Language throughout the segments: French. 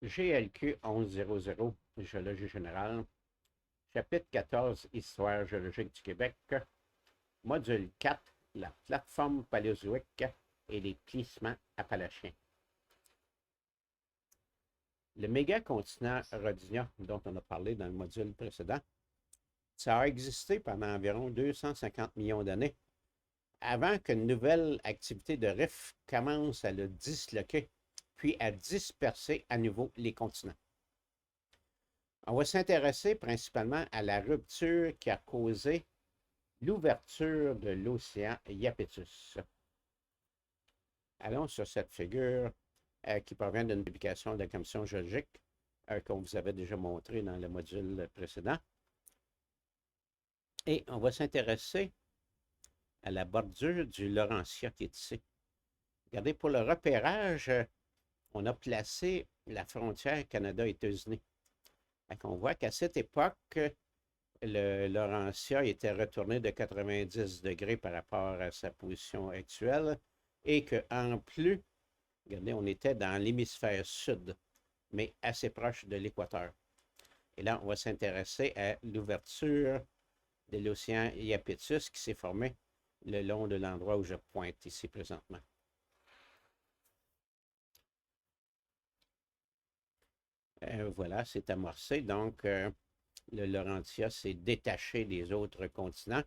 GLQ 1100, Géologie générale, chapitre 14, Histoire géologique du Québec, module 4, la plateforme paléozoïque et les glissements appalachiens. Le méga-continent Rodinia, dont on a parlé dans le module précédent, ça a existé pendant environ 250 millions d'années, avant qu'une nouvelle activité de rift commence à le disloquer, puis à disperser à nouveau les continents. On va s'intéresser principalement à la rupture qui a causé l'ouverture de l'océan Iapetus. Allons sur cette figure qui provient d'une publication de la Commission géologique qu'on vous avait déjà montré dans le module précédent. Et on va s'intéresser à la bordure du Laurentia qui est ici. Regardez, pour le repérage, on a placé la frontière Canada-États-Unis. On voit qu'à cette époque, le Laurentia était retourné de 90 degrés par rapport à sa position actuelle et qu'en plus, regardez, on était dans l'hémisphère sud, mais assez proche de l'équateur. Et là, on va s'intéresser à l'ouverture de l'océan Iapetus qui s'est formé le long de l'endroit où je pointe ici présentement. Voilà, c'est amorcé. Donc, le Laurentia s'est détaché des autres continents.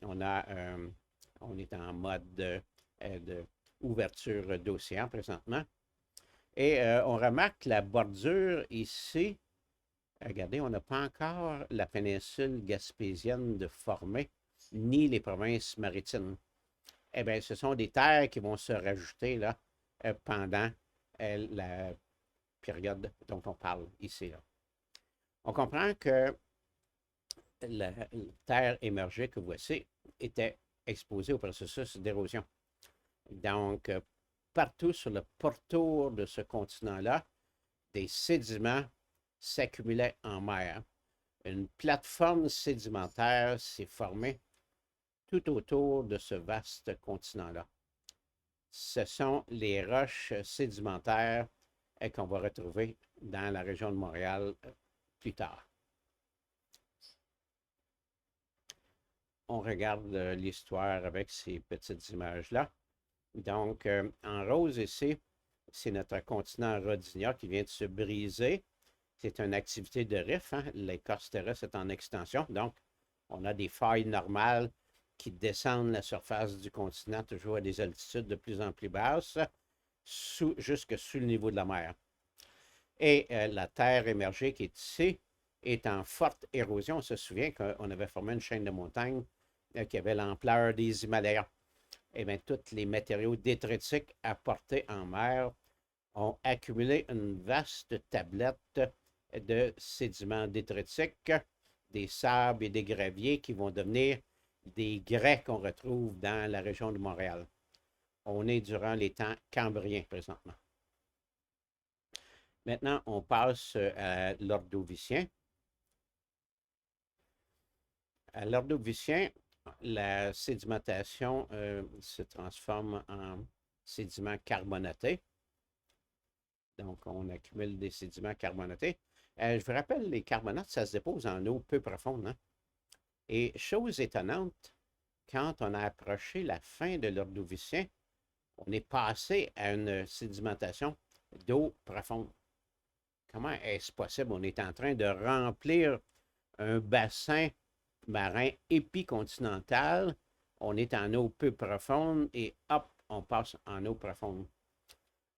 On est en mode d'ouverture d'océan présentement. Et on remarque la bordure ici. Regardez, on n'a pas encore la péninsule gaspésienne de former, ni les provinces maritimes. Eh bien, ce sont des terres qui vont se rajouter là, pendant la période dont on parle ici. Là. On comprend que la terre émergée que voici était exposée au processus d'érosion. Donc, partout sur le pourtour de ce continent-là, des sédiments s'accumulaient en mer. Une plateforme sédimentaire s'est formée tout autour de ce vaste continent-là. Ce sont les roches sédimentaires qu'on va retrouver dans la région de Montréal plus tard. On regarde l'histoire avec ces petites images-là. Donc, en rose ici, c'est notre continent Rodinia qui vient de se briser. C'est une activité de rift. Hein? L'écorce terrestre est en extension. Donc, on a des failles normales qui descendent la surface du continent, toujours à des altitudes de plus en plus basses, jusque sous le niveau de la mer. Et la terre émergée qui est ici est en forte érosion. On se souvient qu'on avait formé une chaîne de montagnes qui avait l'ampleur des Himalayas. Eh bien, tous les matériaux détritiques apportés en mer ont accumulé une vaste tablette de sédiments détritiques, des sables et des graviers qui vont devenir des grès qu'on retrouve dans la région de Montréal. On est durant les temps cambriens présentement. Maintenant, on passe à l'Ordovicien. À l'Ordovicien, la sédimentation se transforme en sédiments carbonatés. Donc, on accumule des sédiments carbonatés. Je vous rappelle, les carbonates, ça se dépose en eau peu profonde. Hein? Et chose étonnante, quand on a approché la fin de l'Ordovicien, on est passé à une sédimentation d'eau profonde. Comment est-ce possible? On est en train de remplir un bassin marin épicontinental. On est en eau peu profonde et hop, on passe en eau profonde.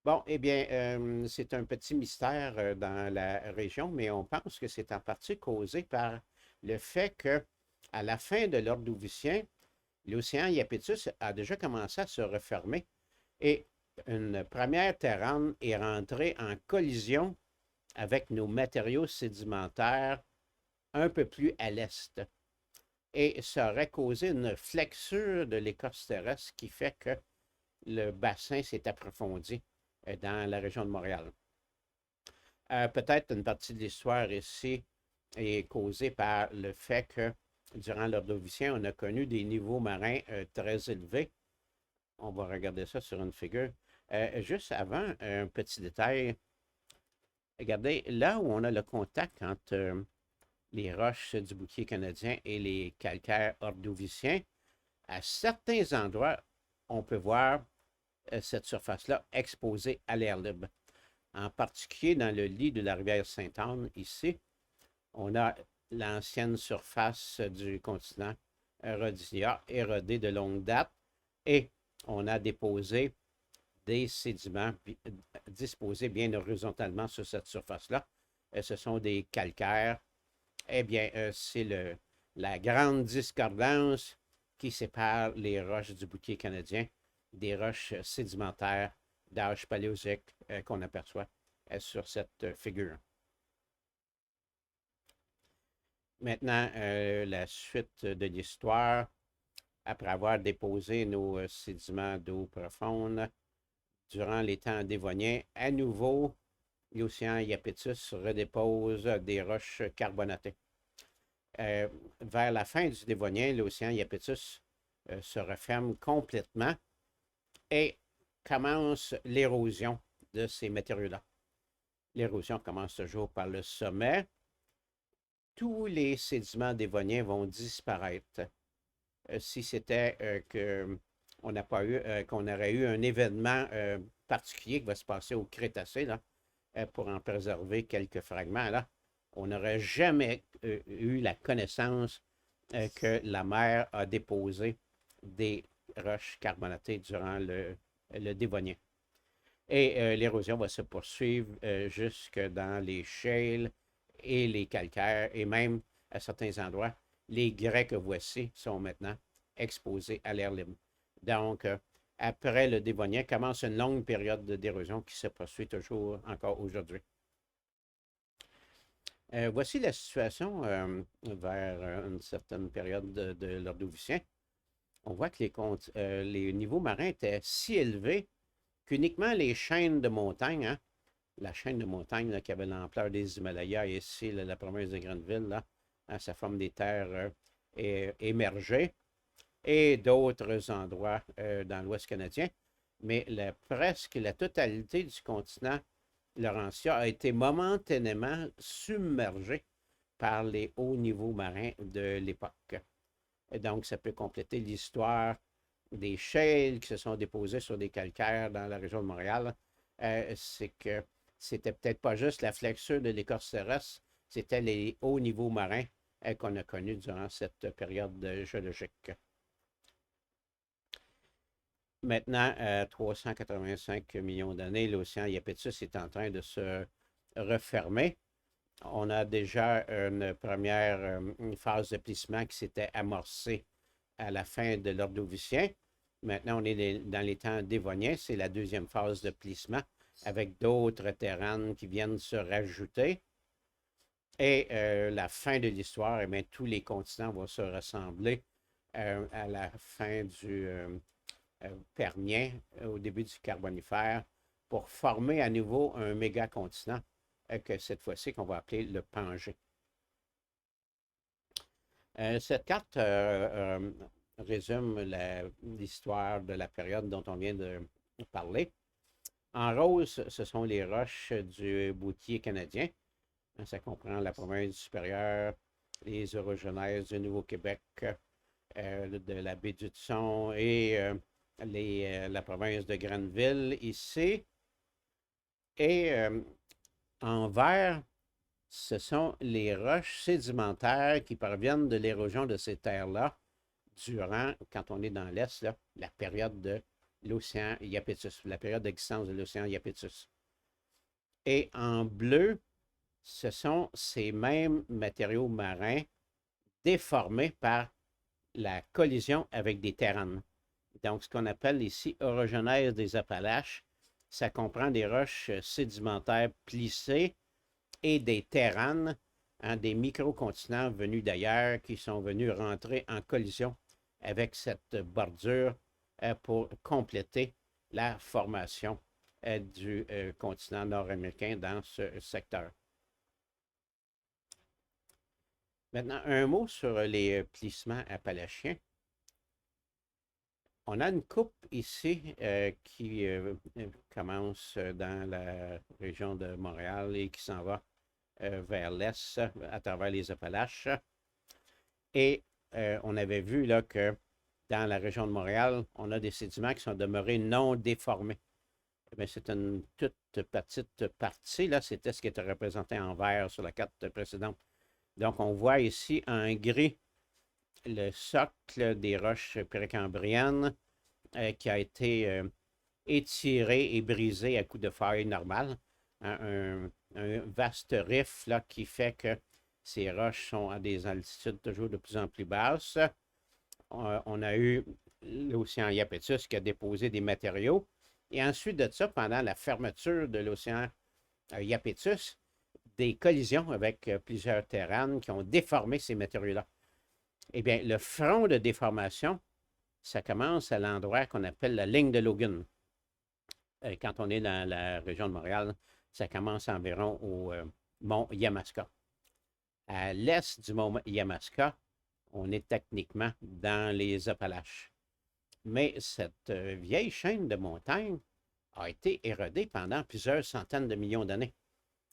Bon, eh bien, c'est un petit mystère dans la région, mais on pense que c'est en partie causé par le fait que, à la fin de l'Ordovicien, l'océan Iapetus a déjà commencé à se refermer et une première terrane est rentrée en collision avec nos matériaux sédimentaires un peu plus à l'est. Et ça aurait causé une flexure de l'écorce terrestre qui fait que le bassin s'est approfondi dans la région de Montréal. Peut-être une partie de l'histoire ici est causée par le fait que durant l'Ordovicien, on a connu des niveaux marins très élevés. On va regarder ça sur une figure. Juste avant, un petit détail. Regardez, là où on a le contact entre les roches du bouclier canadien et les calcaires ordoviciens, à certains endroits, on peut voir cette surface-là exposée à l'air libre. En particulier dans le lit de la rivière Sainte-Anne, ici, on a l'ancienne surface du continent rhodia érodée de longue date et on a déposé des sédiments disposés bien horizontalement sur cette surface-là. Ce sont des calcaires. Eh bien, c'est la grande discordance qui sépare les roches du bouclier canadien des roches sédimentaires d'âge paléozoïque qu'on aperçoit sur cette figure. Maintenant, la suite de l'histoire, après avoir déposé nos sédiments d'eau profonde durant les temps dévoniens, à nouveau, l'océan Iapetus redépose des roches carbonatées. Vers la fin du Dévonien, l'océan Iapetus se referme complètement et commence l'érosion de ces matériaux-là. L'érosion commence toujours par le sommet. Tous les sédiments dévoniens vont disparaître. Si c'était qu'on aurait eu un événement particulier qui va se passer au Crétacé, là, pour en préserver quelques fragments, là, on n'aurait jamais eu la connaissance que la mer a déposé des roches carbonatées durant le Dévonien. Et l'érosion va se poursuivre jusque dans les shales et les calcaires, et même à certains endroits, les grès que voici sont maintenant exposés à l'air libre. Donc, après le Dévonien, commence une longue période d'érosion qui se poursuit toujours encore aujourd'hui. Voici la situation vers une certaine période de l'Ordovicien. On voit que les niveaux marins étaient si élevés qu'uniquement les chaînes de montagnes, hein, la chaîne de montagnes là, qui avait l'ampleur des Himalayas et ici, là, la province de Grenville, là, hein, ça forme des terres émergées, et d'autres endroits dans l'Ouest canadien. Mais presque la totalité du continent Laurentia a été momentanément submergée par les hauts niveaux marins de l'époque. Et donc, ça peut compléter l'histoire des shales qui se sont déposés sur des calcaires dans la région de Montréal. C'est que c'était peut-être pas juste la flexure de l'écorce terrestre, c'était les hauts niveaux marins qu'on a connus durant cette période géologique. Maintenant, à 385 millions d'années, l'océan Iapetus est en train de se refermer. On a déjà une première phase de plissement qui s'était amorcée à la fin de l'Ordovicien. Maintenant, on est dans les temps dévoniens. C'est la deuxième phase de plissement avec d'autres terranes qui viennent se rajouter. Et la fin de l'histoire, eh bien, tous les continents vont se rassembler à la fin du Permien, au début du Carbonifère, pour former à nouveau un méga-continent que cette fois-ci qu'on va appeler le Pangée. Cette carte résume l'histoire de la période dont on vient de parler. En rose, ce sont les roches du bouclier canadien. Ça comprend la province du Supérieur, les orogenèses du Nouveau-Québec, de la baie d'Hudson et la province de Grenville ici. Et en vert, ce sont les roches sédimentaires qui parviennent de l'érosion de ces terres-là durant, quand on est dans l'Est, là, la période de l'océan Iapetus, la période d'existence de l'océan Iapetus. Et en bleu, ce sont ces mêmes matériaux marins déformés par la collision avec des terranes. Donc, ce qu'on appelle ici orogenèse des Appalaches, ça comprend des roches sédimentaires plissées et des terranes, hein, des microcontinents venus d'ailleurs qui sont venus rentrer en collision avec cette bordure pour compléter la formation du continent nord-américain dans ce secteur. Maintenant, un mot sur les plissements appalachiens. On a une coupe ici qui commence dans la région de Montréal et qui s'en va vers l'est à travers les Appalaches. Et on avait vu là que dans la région de Montréal, on a des sédiments qui sont demeurés non déformés. C'est une toute petite partie, là, c'était ce qui était représenté en vert sur la carte précédente. Donc, on voit ici en gris le socle des roches précambriennes qui a été étiré et brisé à coups de feuilles normales. Un vaste rift là, qui fait que ces roches sont à des altitudes toujours de plus en plus basses. On a eu l'océan Iapetus qui a déposé des matériaux. Et ensuite de ça, pendant la fermeture de l'océan Iapetus, des collisions avec plusieurs terranes qui ont déformé ces matériaux-là. Eh bien, le front de déformation, ça commence à l'endroit qu'on appelle la ligne de Logan. Quand on est dans la région de Montréal, ça commence environ au mont Yamaska. À l'est du mont Yamaska, on est techniquement dans les Appalaches. Mais cette vieille chaîne de montagnes a été érodée pendant plusieurs centaines de millions d'années.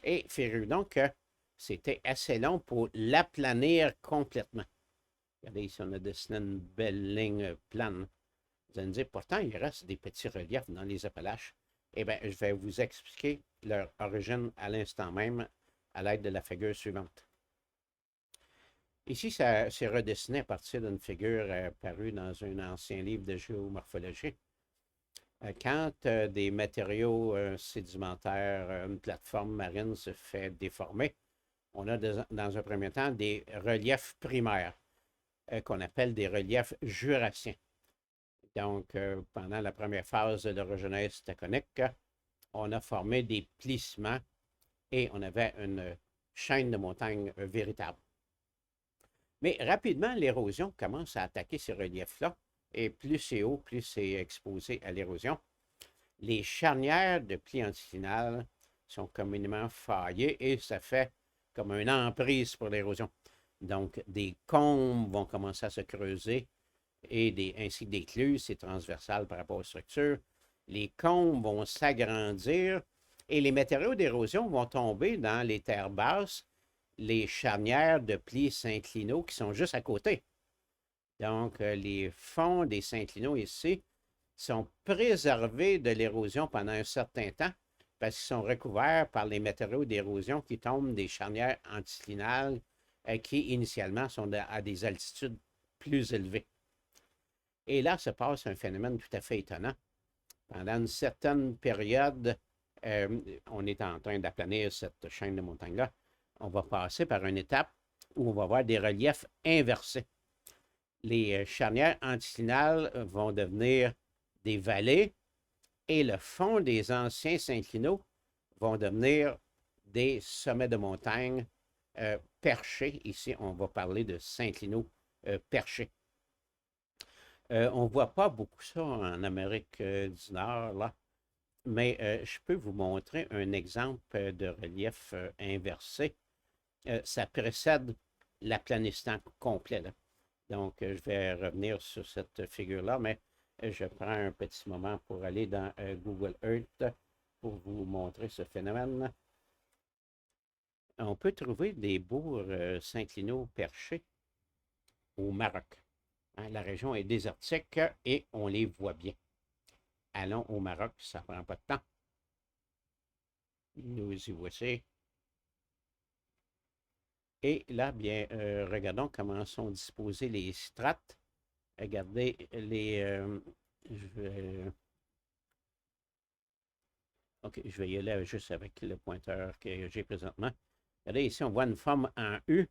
Et figurez donc que c'était assez long pour l'aplanir complètement. Regardez ici, on a dessiné une belle ligne plane. Vous allez me dire, pourtant, il reste des petits reliefs dans les Appalaches. Eh bien, je vais vous expliquer leur origine à l'instant même à l'aide de la figure suivante. Ici, ça s'est redessiné à partir d'une figure parue dans un ancien livre de géomorphologie. Quand des matériaux sédimentaires, une plateforme marine se fait déformer, on a dans un premier temps des reliefs primaires qu'on appelle des reliefs jurassiens. Donc, pendant la première phase de l'orogenèse tectonique, on a formé des plissements et on avait une chaîne de montagnes véritable. Mais rapidement, l'érosion commence à attaquer ces reliefs-là, et plus c'est haut, plus c'est exposé à l'érosion. Les charnières de plis anticlinales sont communément faillées et ça fait comme une emprise pour l'érosion. Donc, des combes vont commencer à se creuser et ainsi que des écluses, c'est transversal par rapport aux structures. Les combes vont s'agrandir et les matériaux d'érosion vont tomber dans les terres basses, les charnières de plis synclinaux qui sont juste à côté. Donc, les fonds des synclinaux ici sont préservés de l'érosion pendant un certain temps parce qu'ils sont recouverts par les matériaux d'érosion qui tombent des charnières anticlinales qui, initialement, sont à des altitudes plus élevées. Et là se passe un phénomène tout à fait étonnant. Pendant une certaine période, on est en train d'aplanir cette chaîne de montagnes-là. On va passer par une étape où on va avoir des reliefs inversés. Les charnières anticlinales vont devenir des vallées et le fond des anciens synclinaux vont devenir des sommets de montagne perchés. Ici, on va parler de synclinaux perchés. On ne voit pas beaucoup ça en Amérique du Nord, là, mais je peux vous montrer un exemple de relief inversé. Ça précède l'aplanissement complet, là. Donc, je vais revenir sur cette figure-là, mais je prends un petit moment pour aller dans Google Earth pour vous montrer ce phénomène. On peut trouver des bourgs synclinaux perchés au Maroc. La région est désertique et on les voit bien. Allons au Maroc, ça ne prend pas de temps. Nous y voici. Et là, bien, regardons comment sont disposées les strates. Regardez les... OK, je vais y aller juste avec le pointeur que j'ai présentement. Regardez, ici, on voit une forme en U.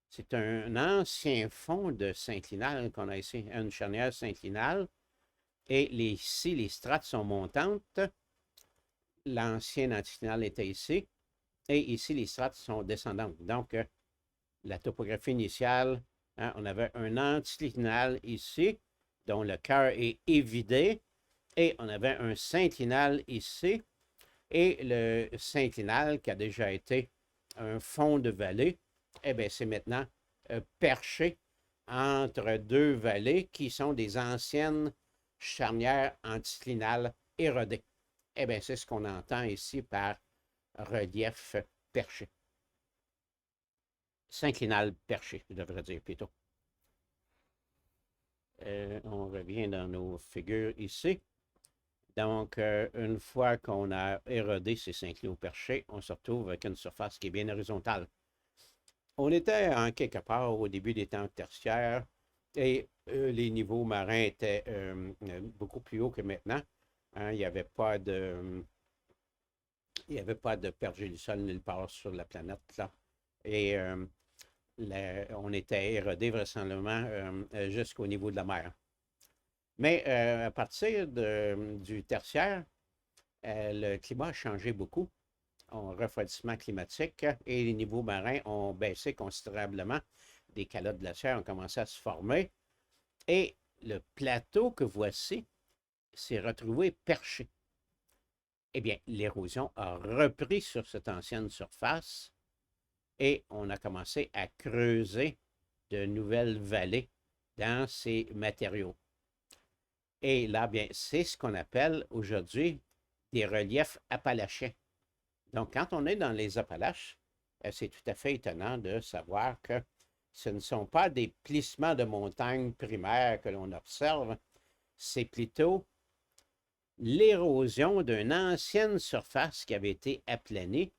C'est un ancien fond de synclinal qu'on a ici, une charnière synclinale. Et ici, les strates sont montantes. L'ancienne anticlinale était ici. Et ici, les strates sont descendantes. Donc, la topographie initiale, hein, on avait un anticlinal ici, dont le cœur est évidé. Et on avait un synclinal ici. Et le synclinal, qui a déjà été un fond de vallée, eh bien, c'est maintenant perché entre deux vallées qui sont des anciennes charnière anticlinale érodée. Eh bien, c'est ce qu'on entend ici par relief perché. Synclinal perché, je devrais dire plutôt. On revient dans nos figures ici. Donc, une fois qu'on a érodé ces synclinaux perchés, on se retrouve avec une surface qui est bien horizontale. On était en quelque part au début des temps tertiaires et les niveaux marins étaient beaucoup plus hauts que maintenant. Hein, il n'y avait pas de, il y avait pas de pergélisol nulle part sur la planète, là. Et on était érodé vraisemblablement jusqu'au niveau de la mer. Mais à partir du tertiaire, le climat a changé beaucoup. Un refroidissement climatique et les niveaux marins ont baissé considérablement. Des calottes glaciaires ont commencé à se former et le plateau que voici s'est retrouvé perché. Eh bien, l'érosion a repris sur cette ancienne surface et on a commencé à creuser de nouvelles vallées dans ces matériaux. Et là, bien, c'est ce qu'on appelle aujourd'hui des reliefs appalachiens. Donc, quand on est dans les Appalaches, c'est tout à fait étonnant de savoir que ce ne sont pas des plissements de montagnes primaires que l'on observe, c'est plutôt l'érosion d'une ancienne surface qui avait été aplanie.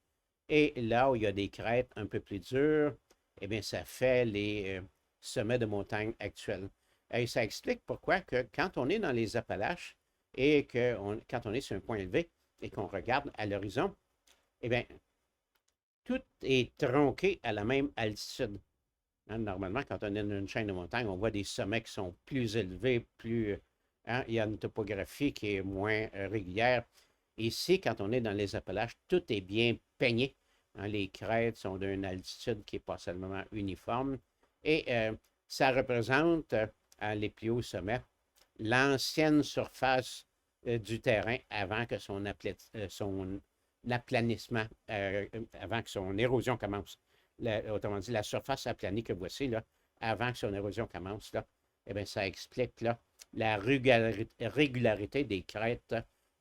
Et là où il y a des crêtes un peu plus dures, eh bien, ça fait les sommets de montagnes actuels. Et ça explique pourquoi que quand on est dans les Appalaches et que quand on est sur un point élevé et qu'on regarde à l'horizon, eh bien, tout est tronqué à la même altitude. Hein, normalement, quand on est dans une chaîne de montagnes, on voit des sommets qui sont plus élevés, plus. Hein, il y a une topographie qui est moins régulière. Ici, quand on est dans les Appalaches, tout est bien peigné. Hein, les crêtes sont d'une altitude qui n'est pas seulement uniforme. Et ça représente, les plus hauts sommets, l'ancienne surface du terrain avant que son aplanissement, avant que son érosion commence. Autrement dit, la surface aplanie que voici, là, avant que son érosion commence, là, eh bien, ça explique là, la régularité des crêtes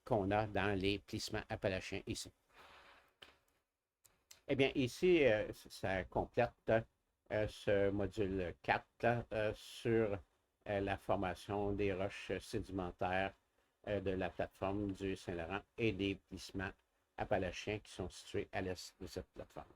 qu'on a dans les plissements appalachiens ici. Eh bien, ici, ça complète ce module 4 sur la formation des roches sédimentaires de la plateforme du Saint-Laurent et des plissements appalachiens qui sont situés à l'est de cette plateforme.